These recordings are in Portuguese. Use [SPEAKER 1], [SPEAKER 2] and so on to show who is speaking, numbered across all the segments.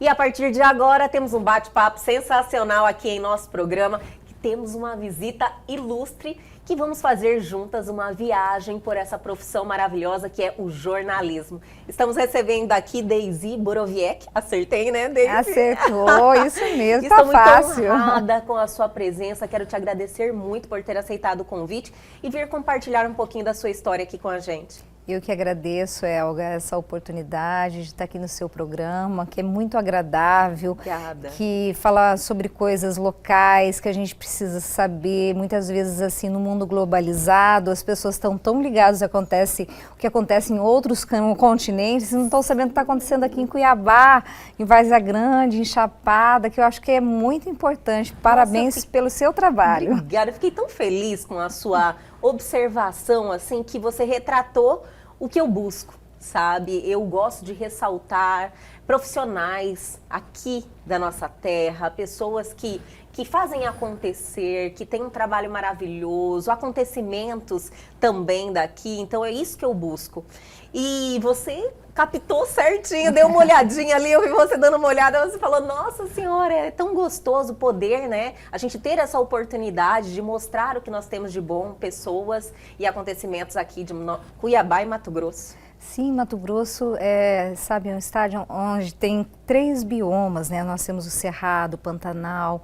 [SPEAKER 1] E a partir de agora temos um bate-papo sensacional aqui em nosso programa, que temos uma visita ilustre que vamos fazer juntas uma viagem por essa profissão maravilhosa que é o jornalismo. Estamos recebendo aqui Deisi Borowiecki, acertei, né, Deisi?
[SPEAKER 2] Acertou, isso mesmo,
[SPEAKER 1] Estou
[SPEAKER 2] tá fácil.
[SPEAKER 1] Muito honrada com a sua presença, quero te agradecer muito por ter aceitado o convite e vir compartilhar um pouquinho da sua história aqui com a gente.
[SPEAKER 2] Eu que agradeço, Elga, essa oportunidade de estar aqui no seu programa, que é muito agradável.
[SPEAKER 1] Obrigada.
[SPEAKER 2] Que fala sobre coisas locais que a gente precisa saber. Muitas vezes, assim, no mundo globalizado, as pessoas estão tão ligadas ao que acontece em outros continentes e não estão sabendo o que está acontecendo aqui em Cuiabá, em Várzea Grande, em Chapada, que eu acho que é muito importante. Parabéns pelo seu trabalho.
[SPEAKER 1] Obrigada, eu fiquei tão feliz com a sua observação, assim, que você retratou o que eu busco, sabe? Eu gosto de ressaltar profissionais aqui da nossa terra, pessoas que fazem acontecer, que têm um trabalho maravilhoso, acontecimentos também daqui, então é isso que eu busco. E você captou certinho, deu uma olhadinha ali, eu vi você dando uma olhada, você falou, nossa senhora, é tão gostoso poder, né, a gente ter essa oportunidade de mostrar o que nós temos de bom, pessoas e acontecimentos aqui de Cuiabá e Mato Grosso.
[SPEAKER 2] Sim, Mato Grosso é, sabe, um estado onde tem 3 biomas, né, nós temos o Cerrado, o Pantanal,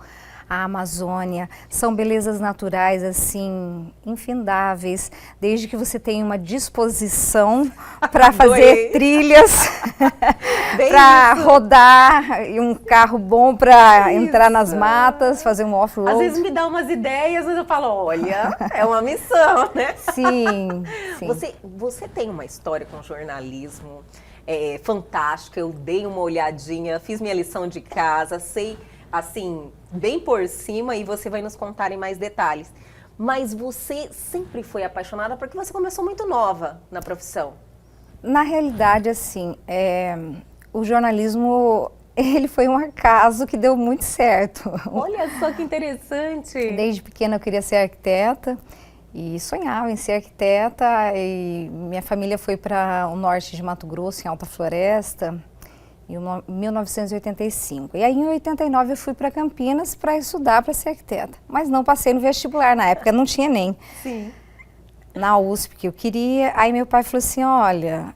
[SPEAKER 2] a Amazônia, são belezas naturais, assim, infindáveis, desde que você tenha uma disposição para fazer trilhas, para rodar, e um carro bom para entrar nas matas, fazer um off-road.
[SPEAKER 1] Às vezes me dá umas ideias, mas eu falo, olha, é uma missão, né?
[SPEAKER 2] Sim, sim.
[SPEAKER 1] Você tem uma história com jornalismo fantástica, eu dei uma olhadinha, fiz minha lição de casa, sei, assim, bem por cima e você vai nos contar em mais detalhes. Mas você sempre foi apaixonada porque você começou muito nova na profissão.
[SPEAKER 2] Na realidade, assim, o jornalismo, ele foi um acaso que deu muito certo.
[SPEAKER 1] Olha só que interessante!
[SPEAKER 2] Desde pequena eu queria ser arquiteta e sonhava em ser arquiteta e minha família foi para o norte de Mato Grosso, em Alta Floresta, em 1985. E aí, em 89, eu fui para Campinas para estudar para ser arquiteta. Mas não passei no vestibular, na época não tinha nem.
[SPEAKER 1] Sim.
[SPEAKER 2] Na USP que eu queria. Aí meu pai falou assim, olha,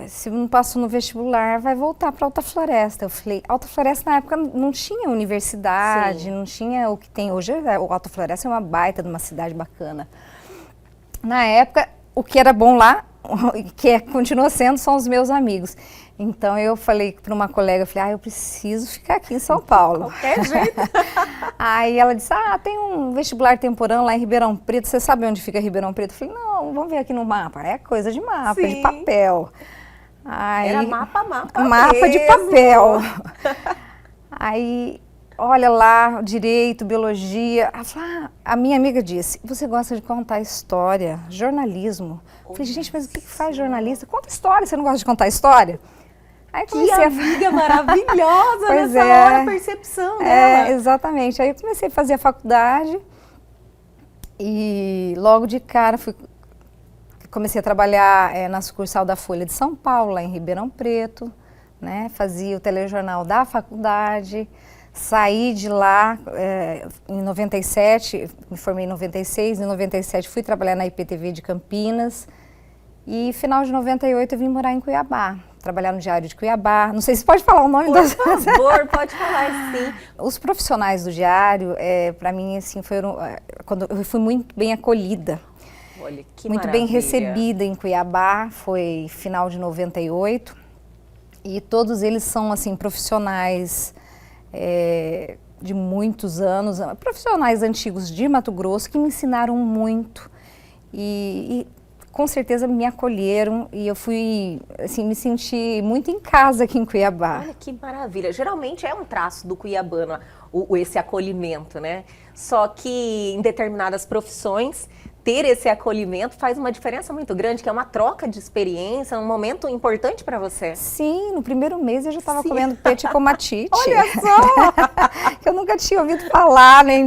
[SPEAKER 2] se não passou no vestibular, vai voltar para Alta Floresta. Eu falei, Alta Floresta na época não tinha universidade,
[SPEAKER 1] sim,
[SPEAKER 2] não tinha o que tem hoje. O Alta Floresta é uma baita de uma cidade bacana. Na época, o que era bom lá, que continua sendo, são os meus amigos. Então eu falei para uma colega, eu falei, eu preciso ficar aqui em São Paulo.
[SPEAKER 1] Qualquer jeito.
[SPEAKER 2] Aí ela disse, tem um vestibular temporão lá em Ribeirão Preto, você sabe onde fica Ribeirão Preto? Eu falei, não, vamos ver aqui no mapa. É coisa de mapa,
[SPEAKER 1] sim,
[SPEAKER 2] de papel. Aí,
[SPEAKER 1] era mapa
[SPEAKER 2] mapa
[SPEAKER 1] mesmo.
[SPEAKER 2] De papel. Aí, olha lá, direito, biologia. A minha amiga disse, você gosta de contar história, jornalismo. Eu falei, gente, mas o que faz jornalista? Conta história, você não gosta de contar história? Aí
[SPEAKER 1] que amiga maravilhosa nessa hora, a percepção dela.
[SPEAKER 2] Exatamente. Aí eu comecei a fazer a faculdade e logo de cara comecei a trabalhar na sucursal da Folha de São Paulo, lá em Ribeirão Preto, né? Fazia o telejornal da faculdade, saí de lá em 97, me formei em 96, em 97 fui trabalhar na IPTV de Campinas e final de 98 eu vim morar em Cuiabá. Trabalhar no Diário de Cuiabá. Não sei se pode falar o nome
[SPEAKER 1] Por favor, pode falar sim.
[SPEAKER 2] Os profissionais do Diário, para mim, assim, quando eu fui muito bem acolhida.
[SPEAKER 1] Olha, que
[SPEAKER 2] muito bem recebida em Cuiabá, foi final de 98. E todos eles são, assim, profissionais de muitos anos, profissionais antigos de Mato Grosso, que me ensinaram muito. E com certeza me acolheram e eu fui, assim, me senti muito em casa aqui em Cuiabá.
[SPEAKER 1] Olha que maravilha. Geralmente é um traço do cuiabano, esse acolhimento, né? Só que em determinadas profissões, ter esse acolhimento faz uma diferença muito grande, que é uma troca de experiência, um momento importante para você.
[SPEAKER 2] Sim, no primeiro mês eu já estava comendo peixe com matite.
[SPEAKER 1] Olha só!
[SPEAKER 2] Eu nunca tinha ouvido falar nem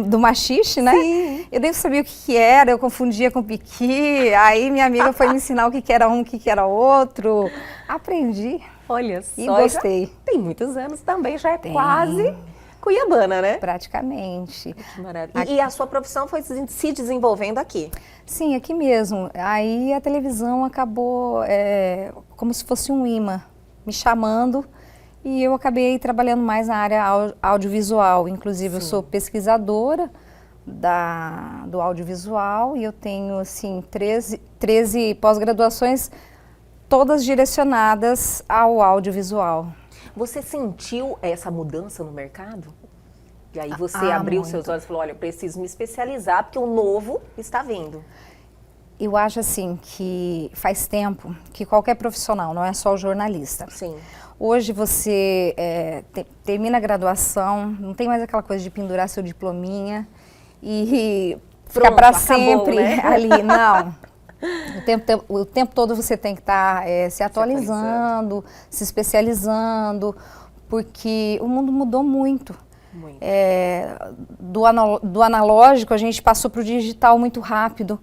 [SPEAKER 2] do machixe, né?
[SPEAKER 1] Sim.
[SPEAKER 2] Eu nem sabia o que era, eu confundia com piqui, aí minha amiga foi me ensinar o que era um, o que era outro. Aprendi.
[SPEAKER 1] Olha só,
[SPEAKER 2] E gostei.
[SPEAKER 1] Tem muitos anos também, já é
[SPEAKER 2] Tem.
[SPEAKER 1] quase cuiabana, né?
[SPEAKER 2] Praticamente.
[SPEAKER 1] Que maravilha. E a sua profissão foi se desenvolvendo aqui?
[SPEAKER 2] Sim, aqui mesmo. Aí a televisão acabou como se fosse um imã, me chamando, e eu acabei trabalhando mais na área audiovisual. Inclusive, eu sou pesquisadora do audiovisual e eu tenho, assim, 13 pós-graduações, todas direcionadas ao audiovisual.
[SPEAKER 1] Você sentiu essa mudança no mercado? E aí você abriu
[SPEAKER 2] muito.
[SPEAKER 1] seus olhos e falou, olha, eu preciso me especializar porque o novo está vindo.
[SPEAKER 2] Eu acho assim que faz tempo que qualquer profissional, não é só o jornalista.
[SPEAKER 1] Sim.
[SPEAKER 2] Hoje você termina a graduação, não tem mais aquela coisa de pendurar seu diplominha e ficar para sempre,
[SPEAKER 1] né?
[SPEAKER 2] ali, não. O tempo todo você tem que estar se atualizando, se especializando, porque o mundo mudou muito.
[SPEAKER 1] Muito.
[SPEAKER 2] Do analógico a gente passou para o digital muito rápido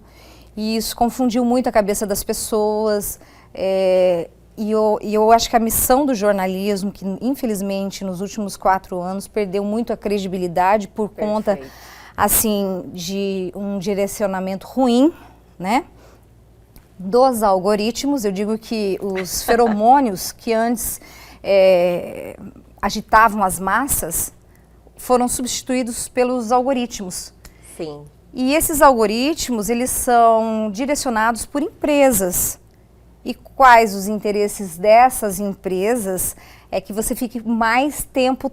[SPEAKER 2] e isso confundiu muito a cabeça das pessoas. E eu acho que a missão do jornalismo, que infelizmente nos últimos 4 anos perdeu muito a credibilidade por conta, assim, de um direcionamento ruim, né? Dos algoritmos. Eu digo que os feromônios que antes agitavam as massas foram substituídos pelos algoritmos.
[SPEAKER 1] Sim.
[SPEAKER 2] E esses algoritmos, eles são direcionados por empresas. E quais os interesses dessas empresas é que você fique mais tempo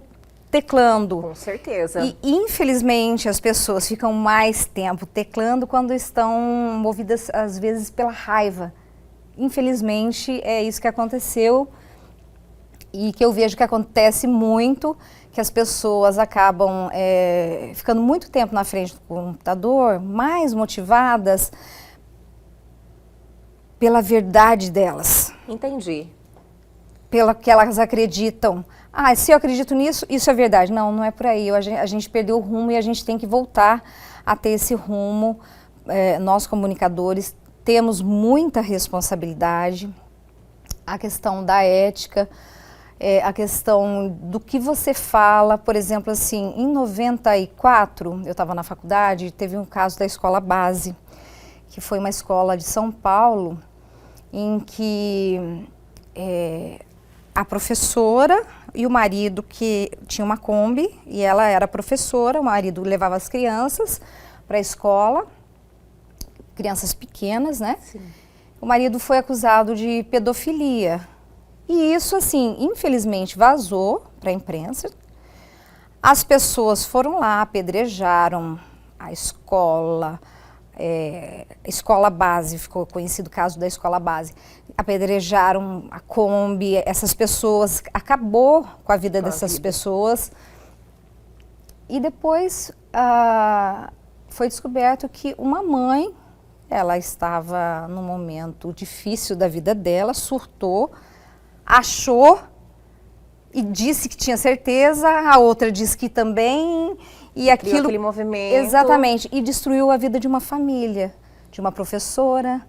[SPEAKER 2] teclando.
[SPEAKER 1] Com certeza.
[SPEAKER 2] E, infelizmente, as pessoas ficam mais tempo teclando quando estão movidas, às vezes, pela raiva. Infelizmente, é isso que aconteceu e que eu vejo que acontece muito, que as pessoas acabam ficando muito tempo na frente do computador, mais motivadas pela verdade delas.
[SPEAKER 1] Entendi.
[SPEAKER 2] Pelo que elas acreditam. Se eu acredito nisso, isso é verdade. Não, não é por aí. A gente perdeu o rumo e a gente tem que voltar a ter esse rumo. Nós, comunicadores, temos muita responsabilidade. A questão da ética, a questão do que você fala. Por exemplo, assim, em 94, eu estava na faculdade, teve um caso da escola base, que foi uma escola de São Paulo, em que a professora e o marido, que tinha uma Kombi, e ela era professora, o marido levava as crianças para a escola, crianças pequenas, né?
[SPEAKER 1] Sim.
[SPEAKER 2] O marido foi acusado de pedofilia. E isso, assim, infelizmente vazou para a imprensa. As pessoas foram lá, apedrejaram a escola, escola base, ficou conhecido o caso da escola base. Apedrejaram a Kombi, essas pessoas, acabou com a vida dessas pessoas. E depois foi descoberto que uma mãe, ela estava num momento difícil da vida dela, surtou, achou e disse que tinha certeza, a outra disse que também, e aquilo...
[SPEAKER 1] Criou aquele movimento.
[SPEAKER 2] Exatamente, e destruiu a vida de uma família, de uma professora,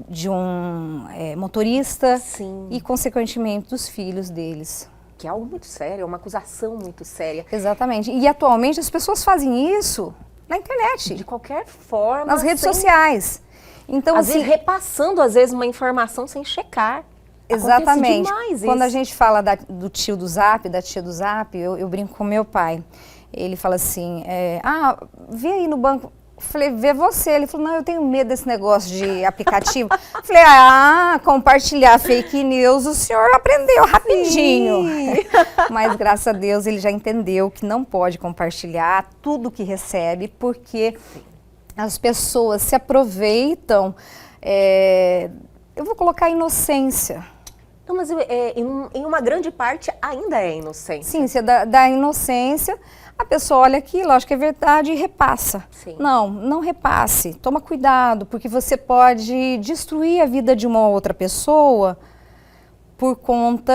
[SPEAKER 2] de um motorista.
[SPEAKER 1] Sim.
[SPEAKER 2] E, consequentemente, dos filhos deles.
[SPEAKER 1] Que é algo muito sério, é uma acusação muito séria.
[SPEAKER 2] Exatamente, e atualmente as pessoas fazem isso na internet.
[SPEAKER 1] De qualquer forma.
[SPEAKER 2] Nas redes sociais. Então,
[SPEAKER 1] às
[SPEAKER 2] assim,
[SPEAKER 1] vezes repassando, às vezes, uma informação sem checar.
[SPEAKER 2] Exatamente.
[SPEAKER 1] Demais
[SPEAKER 2] Quando a
[SPEAKER 1] isso.
[SPEAKER 2] gente fala do tio do Zap, da tia do Zap, eu brinco com meu pai. Ele fala assim, vê aí no banco. Falei, vê você. Ele falou, não, eu tenho medo desse negócio de aplicativo. Falei, compartilhar fake news, o senhor aprendeu rapidinho. Mas, graças a Deus, ele já entendeu que não pode compartilhar tudo que recebe, porque as pessoas se aproveitam, eu vou colocar inocência.
[SPEAKER 1] Não, mas em uma grande parte ainda é inocente.
[SPEAKER 2] Sim, se é da inocência, a pessoa olha aquilo, acha que é verdade e repassa.
[SPEAKER 1] Sim.
[SPEAKER 2] Não repasse. Toma cuidado, porque você pode destruir a vida de uma outra pessoa por conta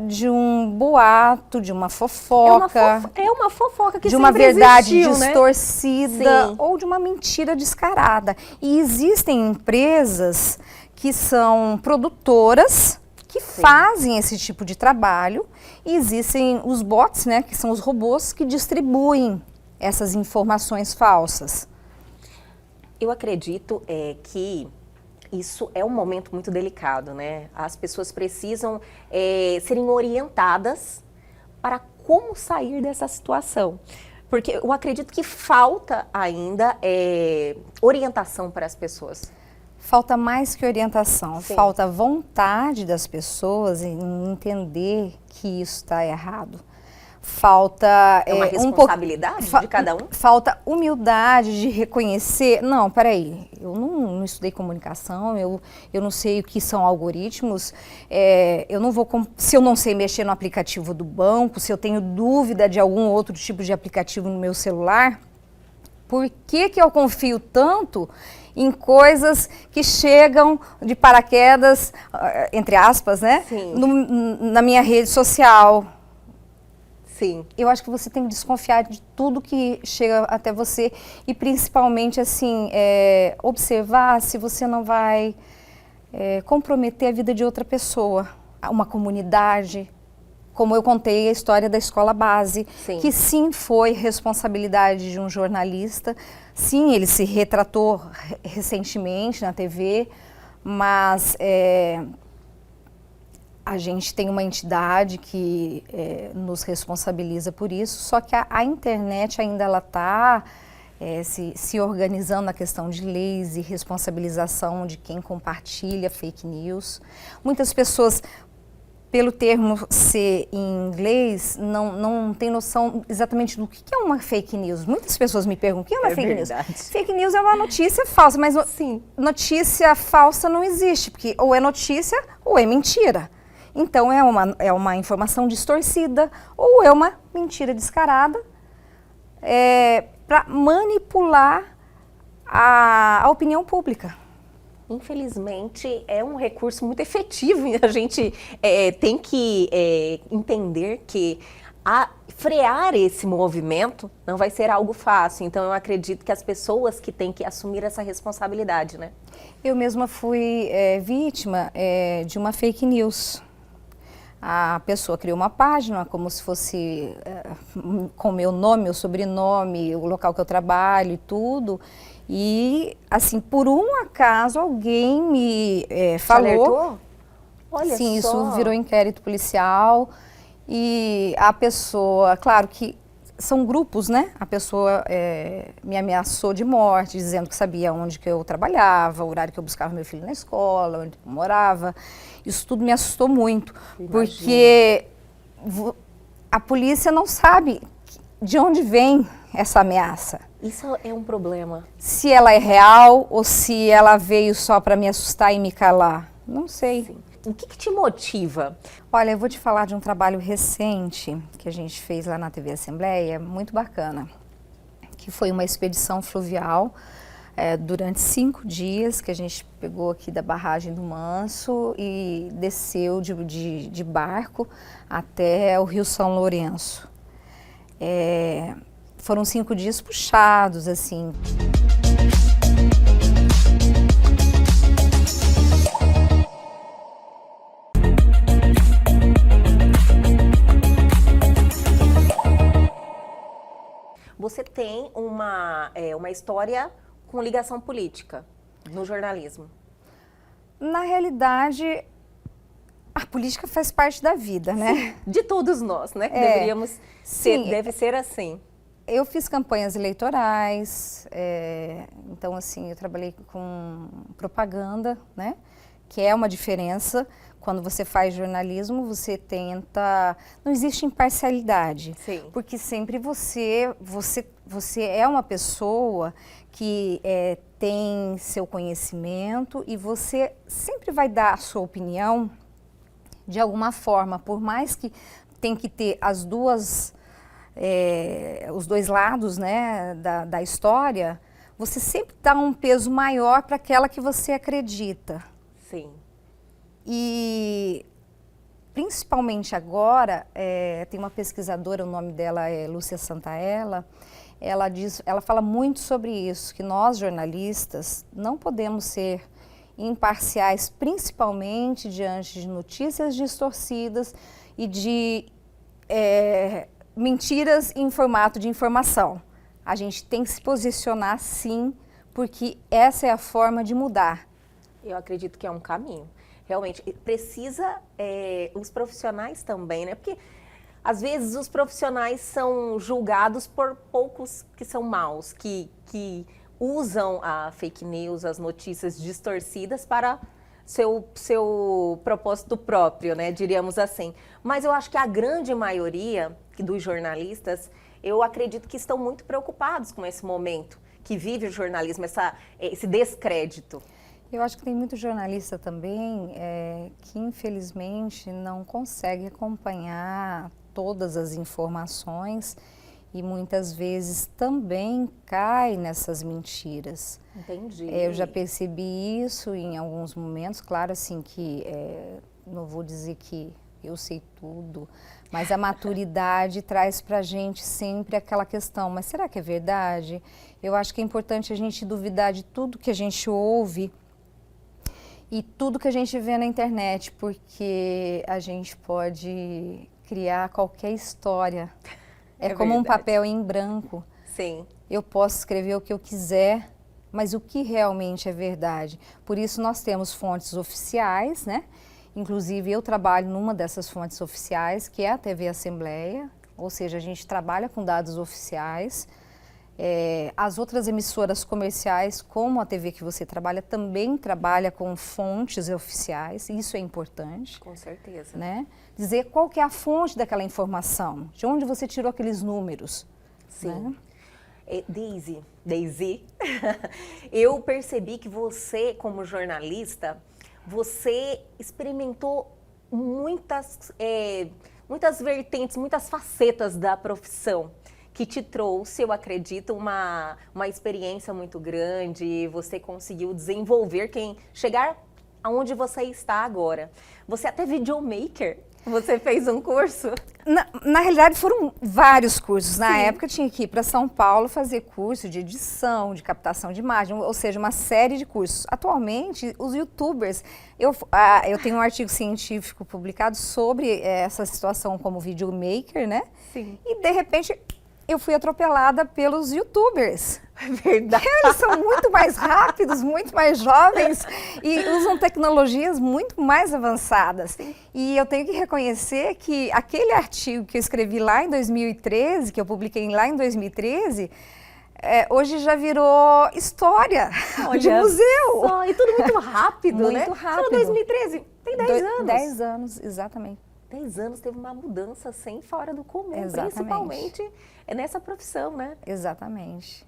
[SPEAKER 2] de um boato, de uma fofoca.
[SPEAKER 1] É uma fofoca que
[SPEAKER 2] de uma
[SPEAKER 1] sempre
[SPEAKER 2] verdade
[SPEAKER 1] existiu, né?
[SPEAKER 2] distorcida.
[SPEAKER 1] Sim.
[SPEAKER 2] Ou de uma mentira descarada. E existem empresas que são produtoras, que fazem esse tipo de trabalho, e existem os bots, né, que são os robôs que distribuem essas informações falsas.
[SPEAKER 1] Eu acredito que isso é um momento muito delicado, né? As pessoas precisam serem orientadas para como sair dessa situação. Porque eu acredito que falta ainda orientação para as pessoas.
[SPEAKER 2] Falta mais que orientação,
[SPEAKER 1] Sim.
[SPEAKER 2] falta vontade das pessoas em entender que isso está errado. Falta
[SPEAKER 1] É uma responsabilidade de cada um?
[SPEAKER 2] Falta humildade de reconhecer. Não, peraí, eu não estudei comunicação, eu não sei o que são algoritmos, eu não vou, se eu não sei mexer no aplicativo do banco, se eu tenho dúvida de algum outro tipo de aplicativo no meu celular, por que eu confio tanto em coisas que chegam de paraquedas, entre aspas, né?
[SPEAKER 1] Sim.
[SPEAKER 2] Na minha rede social?
[SPEAKER 1] Sim.
[SPEAKER 2] Eu acho que você tem que desconfiar de tudo que chega até você e principalmente assim observar se você não vai comprometer a vida de outra pessoa, uma comunidade. Como eu contei a história da escola base,
[SPEAKER 1] Sim.
[SPEAKER 2] que sim foi responsabilidade de um jornalista, sim ele se retratou recentemente na TV, mas a gente tem uma entidade que nos responsabiliza por isso, só que a internet ainda ela está se organizando na questão de leis e responsabilização de quem compartilha fake news. Muitas pessoas, pelo termo ser em inglês, não tem noção exatamente do que é uma fake news. Muitas pessoas me perguntam, o que é uma fake
[SPEAKER 1] verdade.
[SPEAKER 2] news? Fake news é uma notícia falsa, mas
[SPEAKER 1] Sim.
[SPEAKER 2] notícia falsa não existe, porque ou é notícia ou é mentira. Então é uma informação distorcida ou é uma mentira descarada para manipular a opinião pública.
[SPEAKER 1] Infelizmente, é um recurso muito efetivo e a gente tem que entender que frear esse movimento não vai ser algo fácil. Então, eu acredito que as pessoas que têm que assumir essa responsabilidade, né?
[SPEAKER 2] Eu mesma fui vítima de uma fake news. A pessoa criou uma página como se fosse com meu nome, meu sobrenome, o local que eu trabalho e tudo. E, assim, por um acaso, alguém me falou.
[SPEAKER 1] Alertou? Olha
[SPEAKER 2] sim,
[SPEAKER 1] só.
[SPEAKER 2] isso virou inquérito policial. E a pessoa, claro que são grupos, né? A pessoa me ameaçou de morte, dizendo que sabia onde que eu trabalhava, o horário que eu buscava meu filho na escola, onde eu morava. Isso tudo me assustou muito, porque a polícia não sabe de onde vem essa ameaça.
[SPEAKER 1] Isso é um problema.
[SPEAKER 2] Se ela é real ou se ela veio só para me assustar e me calar. Não sei.
[SPEAKER 1] Sim. O que te motiva?
[SPEAKER 2] Olha, eu vou te falar de um trabalho recente que a gente fez lá na TV Assembleia, muito bacana, que foi uma expedição fluvial durante 5 dias, que a gente pegou aqui da barragem do Manso e desceu de barco até o Rio São Lourenço. Foram 5 dias puxados, assim.
[SPEAKER 1] Você tem uma história com ligação política no jornalismo.
[SPEAKER 2] Na realidade, a política faz parte da vida, né?
[SPEAKER 1] De todos nós, né? Que deveríamos
[SPEAKER 2] sim,
[SPEAKER 1] deve ser assim.
[SPEAKER 2] Eu fiz campanhas eleitorais, então assim, eu trabalhei com propaganda, né? Que é uma diferença. Quando você faz jornalismo, você tenta... Não existe imparcialidade.
[SPEAKER 1] Sim.
[SPEAKER 2] Porque sempre você é uma pessoa que tem seu conhecimento e você sempre vai dar a sua opinião de alguma forma, por mais que tem que ter os dois lados, né, da história, você sempre dá um peso maior para aquela que você acredita.
[SPEAKER 1] Sim.
[SPEAKER 2] E principalmente agora, tem uma pesquisadora, o nome dela é Lúcia Santaella, ela fala muito sobre isso, que nós jornalistas não podemos ser imparciais, principalmente diante de notícias distorcidas e de mentiras em formato de informação. A gente tem que se posicionar sim, porque essa é a forma de mudar.
[SPEAKER 1] Eu acredito que é um caminho. Realmente, precisa os profissionais também, né? Porque às vezes os profissionais são julgados por poucos que são maus, que usam a fake news, as notícias distorcidas para seu propósito próprio, né? Diríamos assim. Mas eu acho que a grande maioria dos jornalistas, eu acredito que estão muito preocupados com esse momento que vive o jornalismo, esse descrédito.
[SPEAKER 2] Eu acho que tem muito jornalista também que infelizmente não consegue acompanhar todas as informações e muitas vezes também cai nessas mentiras.
[SPEAKER 1] Entendi.
[SPEAKER 2] Eu já percebi isso em alguns momentos, claro assim que não vou dizer que eu sei tudo, mas a maturidade traz pra gente sempre aquela questão, mas será que é verdade? Eu acho que é importante a gente duvidar de tudo que a gente ouve e tudo que a gente vê na internet, porque a gente pode criar qualquer história. É como um papel em branco.
[SPEAKER 1] Sim.
[SPEAKER 2] Eu posso escrever o que eu quiser, mas o que realmente é verdade? Por isso nós temos fontes oficiais, né? Inclusive eu trabalho numa dessas fontes oficiais, que é a TV Assembleia, ou seja, a gente trabalha com dados oficiais. As outras emissoras comerciais, como a TV que você trabalha, também trabalha com fontes oficiais, isso é importante.
[SPEAKER 1] Com certeza.
[SPEAKER 2] Né? Dizer qual que é a fonte daquela informação, de onde você tirou aqueles números.
[SPEAKER 1] Sim. Né? Daisy, eu percebi que você, como jornalista, você experimentou muitas vertentes, muitas facetas da profissão, que te trouxe, eu acredito, uma experiência muito grande, você conseguiu desenvolver, chegar aonde você está agora. Você até videomaker, você fez um curso?
[SPEAKER 2] Na realidade foram vários cursos. Na
[SPEAKER 1] Sim.
[SPEAKER 2] época eu tinha que ir para São Paulo fazer curso de edição, de captação de imagem, ou seja, uma série de cursos. Atualmente, os youtubers, eu tenho um artigo científico publicado sobre essa situação como videomaker, né?
[SPEAKER 1] Sim.
[SPEAKER 2] E de repente eu fui atropelada pelos youtubers.
[SPEAKER 1] Verdade.
[SPEAKER 2] Eles são muito mais rápidos, muito mais jovens e usam tecnologias muito mais avançadas.
[SPEAKER 1] Sim.
[SPEAKER 2] E eu tenho que reconhecer que aquele artigo que eu escrevi lá em 2013, que eu publiquei lá em 2013, hoje já virou história de museu.
[SPEAKER 1] Só, e tudo muito rápido, né?
[SPEAKER 2] Muito rápido.
[SPEAKER 1] Falou 2013, tem 10 anos.
[SPEAKER 2] 10 anos, exatamente.
[SPEAKER 1] 10 anos teve uma mudança assim, fora do comum,
[SPEAKER 2] Exatamente.
[SPEAKER 1] Principalmente nessa profissão, né?
[SPEAKER 2] Exatamente.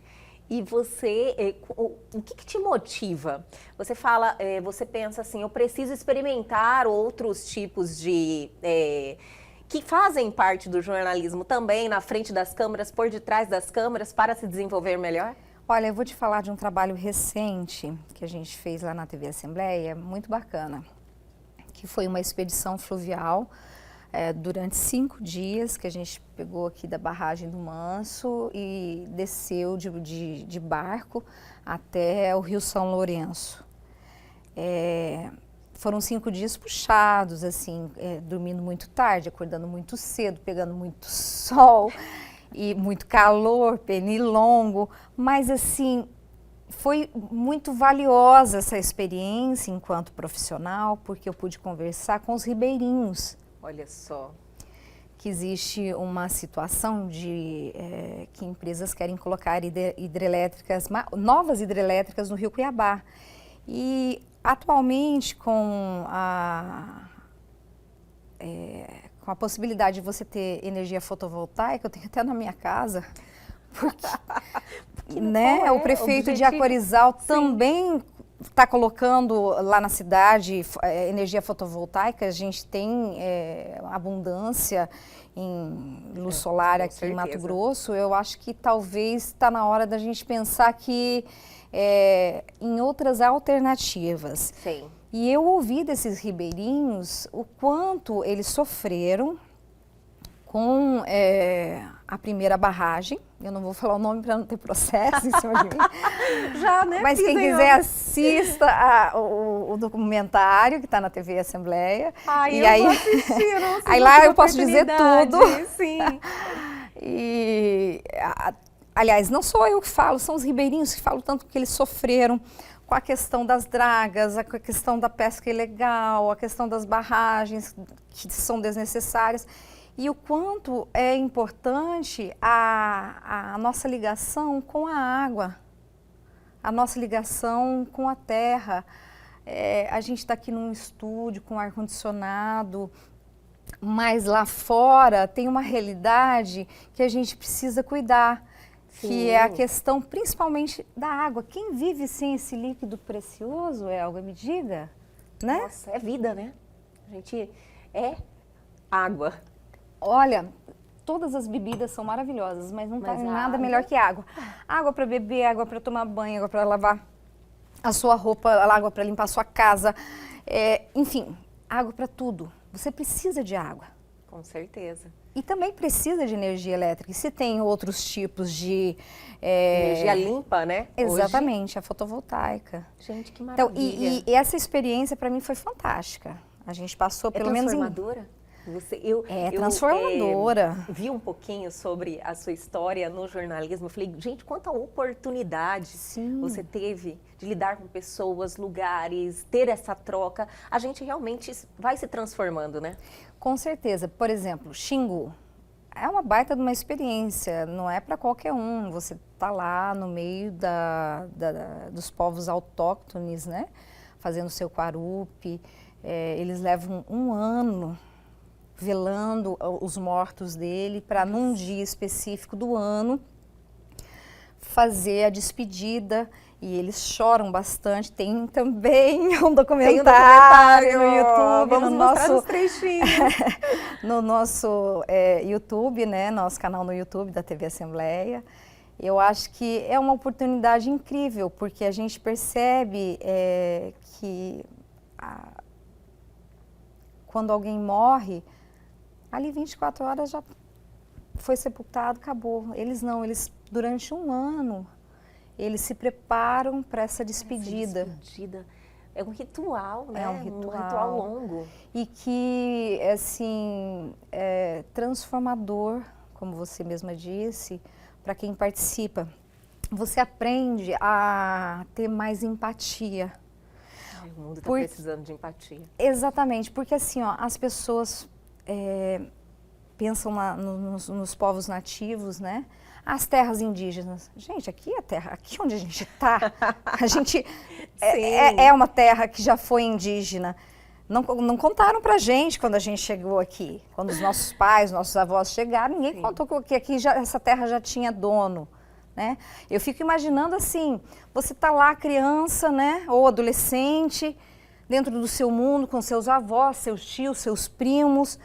[SPEAKER 1] E você, o que te motiva? Você fala, você pensa assim, eu preciso experimentar outros tipos que fazem parte do jornalismo também, na frente das câmeras, por detrás das câmeras, para se desenvolver melhor?
[SPEAKER 2] Olha, eu vou te falar de um trabalho recente que a gente fez lá na TV Assembleia, muito bacana, que foi uma expedição fluvial durante 5 dias, que a gente pegou aqui da barragem do Manso e desceu de barco até o Rio São Lourenço. Foram 5 dias puxados, assim, dormindo muito tarde, acordando muito cedo, pegando muito sol e muito calor, pernilongo, mas assim, foi muito valiosa essa experiência enquanto profissional, porque eu pude conversar com os ribeirinhos.
[SPEAKER 1] Olha só.
[SPEAKER 2] Que existe uma situação de que empresas querem colocar novas hidrelétricas no Rio Cuiabá. E atualmente com a possibilidade de você ter energia fotovoltaica, eu tenho até na minha casa, porque né, o prefeito de Acorizal também está colocando lá na cidade energia fotovoltaica. A gente tem abundância em luz solar aqui em Mato Grosso. Eu acho que talvez está na hora da gente pensar que em outras alternativas.
[SPEAKER 1] Sim.
[SPEAKER 2] E eu ouvi desses ribeirinhos o quanto eles sofreram com a primeira barragem. Eu não vou falar o nome para não ter processo em cima de mim.
[SPEAKER 1] Já, né?
[SPEAKER 2] Mas quem quiser assista o documentário que está na TV Assembleia.
[SPEAKER 1] Ai,
[SPEAKER 2] e
[SPEAKER 1] eu
[SPEAKER 2] aí,
[SPEAKER 1] vou assistir, eu não sei
[SPEAKER 2] aí
[SPEAKER 1] se
[SPEAKER 2] lá
[SPEAKER 1] tive
[SPEAKER 2] eu posso dizer tudo.
[SPEAKER 1] Sim.
[SPEAKER 2] E, aliás, não sou eu que falo, são os ribeirinhos que falam tanto que eles sofreram com a questão das dragas, a questão da pesca ilegal, a questão das barragens que são desnecessárias. E o quanto é importante a nossa ligação com a água, a nossa ligação com a terra. A gente está aqui num estúdio com ar-condicionado, mas lá fora tem uma realidade que a gente precisa cuidar, que é a questão principalmente da água. Quem vive sem esse líquido precioso, Elga, me diga, né?
[SPEAKER 1] Nossa, é vida, né? A gente é água.
[SPEAKER 2] Olha, todas as bebidas são maravilhosas, mas não tem nada
[SPEAKER 1] água...
[SPEAKER 2] melhor que água. Água para beber, água para tomar banho, água para lavar a sua roupa, água para limpar a sua casa, enfim, água para tudo. Você precisa de água.
[SPEAKER 1] Com certeza.
[SPEAKER 2] E também precisa de energia elétrica. E se tem outros tipos de...
[SPEAKER 1] energia limpa, né?
[SPEAKER 2] Exatamente,
[SPEAKER 1] Hoje...
[SPEAKER 2] a fotovoltaica.
[SPEAKER 1] Gente, que maravilha.
[SPEAKER 2] Então, e essa experiência para mim foi fantástica. A gente passou pelo menos em...
[SPEAKER 1] transformadora?
[SPEAKER 2] É transformadora.
[SPEAKER 1] Eu vi um pouquinho sobre a sua história no jornalismo. Eu falei, gente, quanta oportunidade você teve de lidar com pessoas, lugares, ter essa troca. A gente realmente vai se transformando, né?
[SPEAKER 2] Com certeza. Por exemplo, Xingu. É uma baita de uma experiência, não é para qualquer um. Você está lá no meio dos povos autóctones, né? Fazendo seu quarupi. Eles levam um ano velando os mortos dele para num dia específico do ano fazer a despedida, e eles choram bastante. Tem também um documentário no YouTube.
[SPEAKER 1] Vamos mostrar nos trechinhos.
[SPEAKER 2] No nosso YouTube, né, nosso canal no YouTube da TV Assembleia. Eu acho que é uma oportunidade incrível, porque a gente percebe que quando alguém morre, ali 24 horas já foi sepultado, acabou. Eles não, eles durante um ano, eles se preparam para essa despedida.
[SPEAKER 1] Essa despedida é um ritual, né?
[SPEAKER 2] É um ritual.
[SPEAKER 1] Um ritual longo.
[SPEAKER 2] E que, assim, é transformador, como você mesma disse, para quem participa. Você aprende a ter mais empatia.
[SPEAKER 1] O mundo está precisando de empatia.
[SPEAKER 2] Exatamente, porque assim, ó, as pessoas pensam nos povos nativos, né? As terras indígenas. Gente, aqui é a terra, aqui onde a gente está, a gente é uma terra que já foi indígena. Não contaram pra gente quando a gente chegou aqui. Quando os nossos pais, nossos avós chegaram, ninguém contou que aqui essa terra já tinha dono. Né? Eu fico imaginando assim, você está lá criança, né, ou adolescente, dentro do seu mundo, com seus avós, seus tios, seus primos,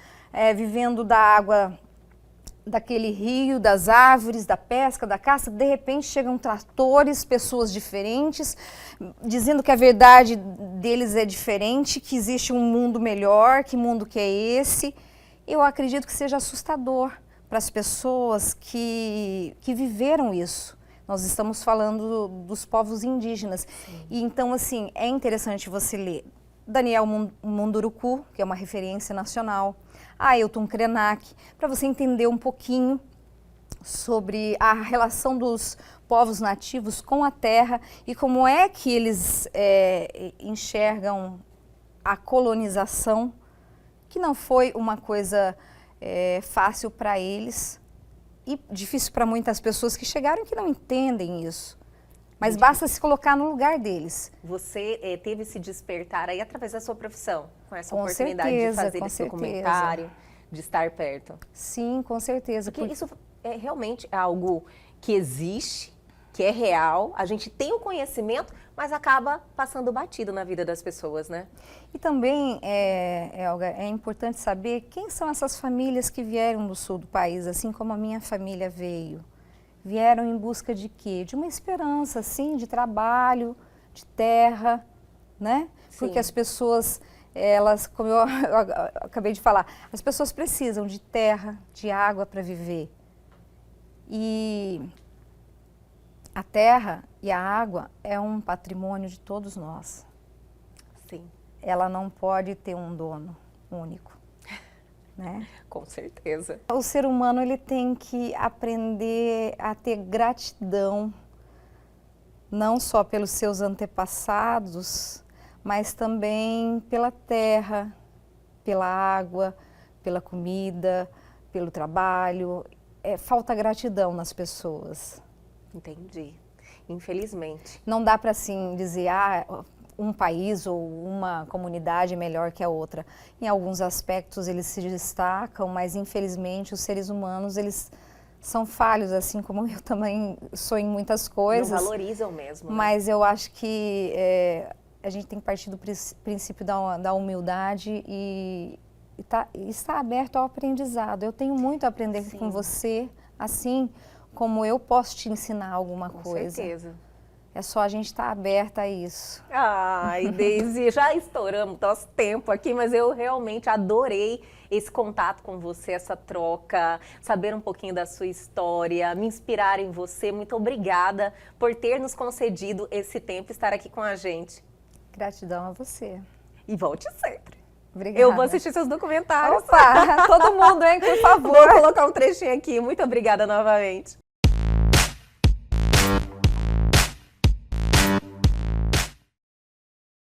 [SPEAKER 2] vivendo da água daquele rio, das árvores, da pesca, da caça. De repente chegam tratores, pessoas diferentes, dizendo que a verdade deles é diferente, que existe um mundo melhor, que mundo que é esse. Eu acredito que seja assustador para as pessoas que viveram isso. Nós estamos falando dos povos indígenas. E então, assim, é interessante você ler Daniel Munduruku, que é uma referência nacional, Ailton Krenak, para você entender um pouquinho sobre a relação dos povos nativos com a terra e como é que eles enxergam a colonização, que não foi uma coisa fácil para eles e difícil para muitas pessoas que chegaram e que não entendem isso. Mas basta se colocar no lugar deles.
[SPEAKER 1] Você teve esse despertar aí através da sua profissão, com essa
[SPEAKER 2] Com
[SPEAKER 1] oportunidade
[SPEAKER 2] certeza,
[SPEAKER 1] de fazer
[SPEAKER 2] com
[SPEAKER 1] esse
[SPEAKER 2] certeza.
[SPEAKER 1] documentário, de estar perto.
[SPEAKER 2] Sim, com certeza.
[SPEAKER 1] Porque isso realmente é algo que existe, que é real, a gente tem o conhecimento, mas acaba passando batido na vida das pessoas, né?
[SPEAKER 2] E também, Elga, é importante saber quem são essas famílias que vieram do sul do país, assim como a minha família veio. Vieram em busca de quê? De uma esperança, sim, de trabalho, de terra, né?
[SPEAKER 1] Sim.
[SPEAKER 2] Porque as pessoas, elas, como eu acabei de falar, as pessoas precisam de terra, de água para viver. E a terra e a água é um patrimônio de todos nós.
[SPEAKER 1] Sim,
[SPEAKER 2] Ela não pode ter um dono único, né?
[SPEAKER 1] com certeza.
[SPEAKER 2] O ser humano ele tem que aprender a ter gratidão, não só pelos seus antepassados, mas também pela terra, pela água, pela comida, pelo trabalho. Falta gratidão nas pessoas.
[SPEAKER 1] Entendi. Infelizmente.
[SPEAKER 2] Não dá para assim dizer, um país ou uma comunidade melhor que a outra. Em alguns aspectos eles se destacam, mas infelizmente os seres humanos eles são falhos, assim como eu também sou em muitas coisas.
[SPEAKER 1] Não valorizam mesmo, né?
[SPEAKER 2] Mas eu acho que a gente tem que partir do princípio da humildade e estar aberto ao aprendizado. Eu tenho muito a aprender
[SPEAKER 1] Sim.
[SPEAKER 2] com você, assim como eu posso te ensinar alguma coisa.
[SPEAKER 1] Com certeza.
[SPEAKER 2] É só a gente estar aberta a isso.
[SPEAKER 1] Ai, Deise, já estouramos nosso tempo aqui, mas eu realmente adorei esse contato com você, essa troca, saber um pouquinho da sua história, me inspirar em você. Muito obrigada por ter nos concedido esse tempo e estar aqui com a gente.
[SPEAKER 2] Gratidão a você.
[SPEAKER 1] E volte sempre.
[SPEAKER 2] Obrigada.
[SPEAKER 1] Eu vou assistir seus documentários.
[SPEAKER 2] Opa, todo mundo, hein, por favor.
[SPEAKER 1] Vou colocar um trechinho aqui. Muito obrigada novamente.